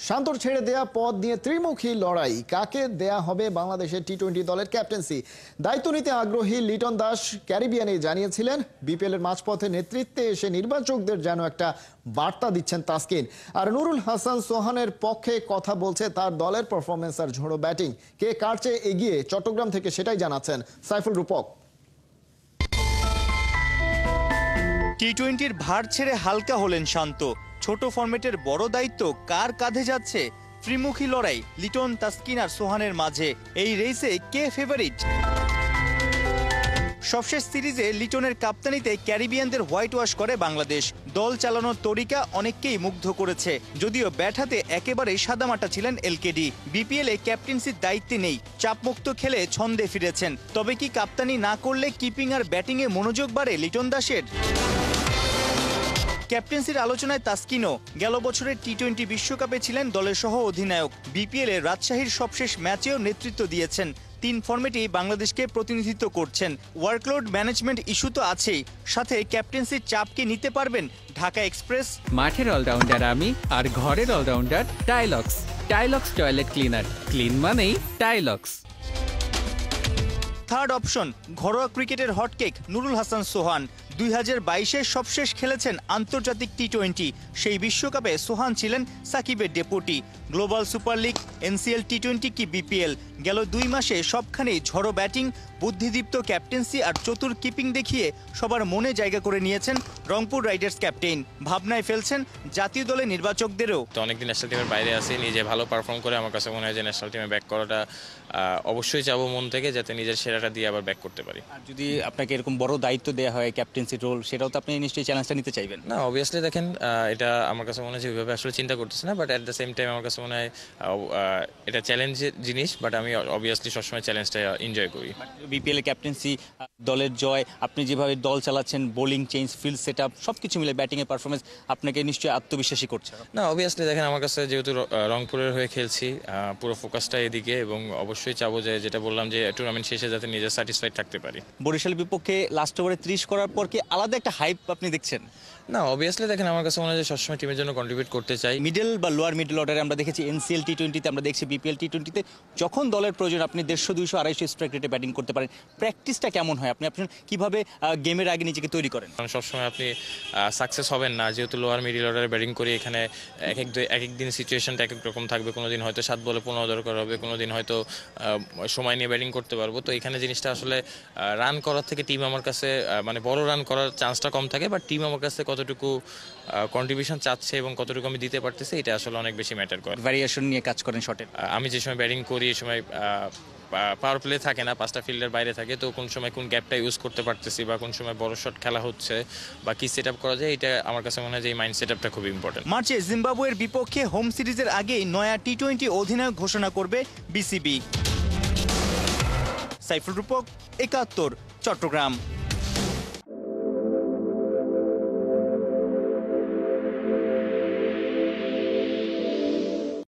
শান্তর ছেড়ে দেয়া পদ নিয়ে ত্রিমুখী লড়াই। কাকে দেয়া হবে বাংলাদেশের টি-20 দলের ক্যাপ্টেন্সি? দায়িত্ব নিতে আগ্রহী লিটন দাস ক্যারিবিয়ানে জানিয়েছিলেন বিপিএল এর মাঝপথে নেতৃত্বে এসে নির্বাচকদের যেন একটা বার্তা দিচ্ছেন তাসকিন। আর নুরুল হাসান সোহানের পক্ষে কথা বলছে তার দলের পারফরমেন্স আর ঝোড়ো ব্যাটিং। কে কার চেয়ে এগিয়ে চট্টগ্রাম থেকে সেটাই জানাচ্ছেন সাইফুল রূপক। টি-20-র ভার ছেড়ে হালকা হলেন শান্ত। ছোট ফরম্যাটের বড় দায়িত্ব কার কাঁধে যাচ্ছে? ত্রিমুখী লড়াই লিটন, তাসকিন আর সোহানের মাঝে। এই রেসে কে ফেভারিট? সবশেষ সিরিজে লিটনের কাপ্তানিতে ক্যারিবিয়ানদের হোয়াইট ওয়াশ করে বাংলাদেশ। দল চালানোর তরিকা অনেককেই মুগ্ধ করেছে, যদিও ব্যাট হাতে একেবারেই সাদামাটা ছিলেন এলকেডি। বিপিএলে ক্যাপ্টেন্সির দায়িত্বে নেই, চাপমুক্ত খেলে ছন্দে ফিরেছেন। তবে কি কাপ্তানি না করলে কিপিং আর ব্যাটিংয়ে মনোযোগ বাড়ে লিটন দাসের? ক্যাপ্টেন্সির আলোচনায় তাসকিনও। গেল বছরের টি-20 বিশ্বকাপে ছিলেন দলের সহ অধিনায়ক। বিপিএলে রাজশাহীর সবশেষ ম্যাচেও নেতৃত্ব দিয়েছেন। 3 ফরম্যাটেই বাংলাদেশকে প্রতিনিধিত্ব করছেন। ওয়ার্কলোড ম্যানেজমেন্ট ইস্যু তো আছেই, সাথে ক্যাপ্টেন্সির চাপ কি নিতে পারবেন ঢাকা এক্সপ্রেস? মাঠের অলরাউন্ডার আমি, আর ঘরের allrounder Tylox. Tylox toilet cleaner, clean মানেই টাইলক্স। থার্ড অপশন ঘরোয়া ক্রিকেটের হটকেক নুরুল হাসান সোহান। 2022-এর সবশেষ খেলেছেন আন্তর্জাতিক টি-20। সেই বিশ্বকাপে সোহান ছিলেন সাকিবের deputy. Global super league, NCL, টি-20 কি বিপিএল, গেল 2 মাসে সবখানেই ঝড়ো ব্যাটিং, বুদ্ধিদীপ্ত ক্যাপ্টেন্সি আর চতুর কিপিং দেখিয়ে সবার মনে জায়গা করে নিয়েছেন রংপুর রাইডার্স ক্যাপ্টেন। ভাবনায় ফেলছেন জাতীয় দলের নির্বাচকদেরও। তো অনেকদিন ন্যাশনাল টিমের বাইরে আছি, নিজে ভালো পারফর্ম করে আমার কাছে মনে হয় যে ন্যাশনাল টিমে ব্যাক করাটা অবশ্যই চাবো মন থেকে, যাতে নিজের সেরাটা দিয়ে আবার ব্যাক করতে পারি। আর যদি আপনাকে এরকম বড় দায়িত্ব দেওয়া হয়, ক্যাপ্টেন্সি রোল, সেটাও তো আপনি নিশ্চয়ই চ্যালেঞ্জটা নিতে চাইবেন। না, অবভিয়াসলি দেখেন, এটা আমার কাছে মনে হয় যে ওইভাবে আসলে চিন্তা করতেছি না, but at the same time আমার কাছে মনে হয় এটা চ্যালেঞ্জের জিনিস, বাট আমি অবভিয়াসলি সবসময় চ্যালেঞ্জটা এনজয় করি। বিপিএল এ ক্যাপ্টেন্সি, দলের জয়, আপনি যেভাবে দল চালাচ্ছেন, bowling change, field set up, সবকিছু মিলে ব্যাটিং এর পারফরমেন্স আপনাকে নিশ্চয়ই আত্মবিশ্বাসী করছে। না, অবভিয়াসলি দেখেন, আমার কাছে যেহেতু রংপুরের হয়ে খেলছি, পুরো ফোকাসটা এদিকে, এবং অবশ্যই চাবো যে যেটা বললাম যে টুর্নামেন্ট শেষে যাতে নিজে স্যাটিসফাইড থাকতে পারি। বরিশাল বিপক্ষে লাস্ট ওভারে 30 করার পর কি আলাদা একটা হাইপ আপনি দেখছেন? না, অবভিয়াসলি দেখেন, আমার কাছে মনে হয় যে সবসময় টিমের জন্য কন্ট্রিবিউট করতে চাই। মিডল বা লোয়ার মিডল অর্ডারে আমরা দেখেছি এনসিএল টি-20-তে, আমরা দেখছি বিপিএল টি-20-তে যখন দলের প্রয়োজন আপনি 150, 200, 250 স্ট্রাইক রেটে ব্যাটিং করতে পারেন। প্র্যাকটিসটা কেমন হয়? আপনি কিভাবে গেমের আগে নিজেকে তৈরি করেন? কারণ সবসময় আপনি সাকসেস হবেন না, যেহেতু লোয়ার মিডল অর্ডারে ব্যাটিং করি। এখানে এক এক দিন সিচুয়েশনটা এক এক রকম থাকবে। কোনো দিন হয়তো 7 বলে 15 দরকার হবে, কোনো দিন হয়তো সময় নিয়ে ব্যাটিং করতে পারবো। তো এখানে জিনিসটা আসলে রান করার থেকে টিম আমার কাছে মানে বড় রান করার চান্সটা কম থাকে, বাট টিম আমার কাছে কতটুকু কন্ট্রিবিউশন চাচ্ছে এবং কতটুকু আমি দিতে পারতেছি, এটা আসলে অনেক বেশি ম্যাটার করে। ভ্যারিয়েশন নিয়ে কাজ করেন শটে। আমি যে সময় ব্যাটিং করি এই সময় পাওয়ার প্লে থাকে না, 5টা ফিল্ডের বাইরে থাকে, তো কোন সময় কোন গ্যাপটা ইউজ করতে পারতেছি বা কোন সময় বড় শট খেলা হচ্ছে বা কি সেট আপ করা যায়, এটা আমার কাছে মনে হয় যে এই মাইন্ড সেট আপটা খুব ইম্পর্টেন্ট। মার্চে জিম্বাবুয়ের বিপক্ষে হোম সিরিজের আগেই নয়া টি-20 অধিনায়ক ঘোষণা করবে বিসিবি। সাইফুল রূপক, 71, চট্টগ্রাম।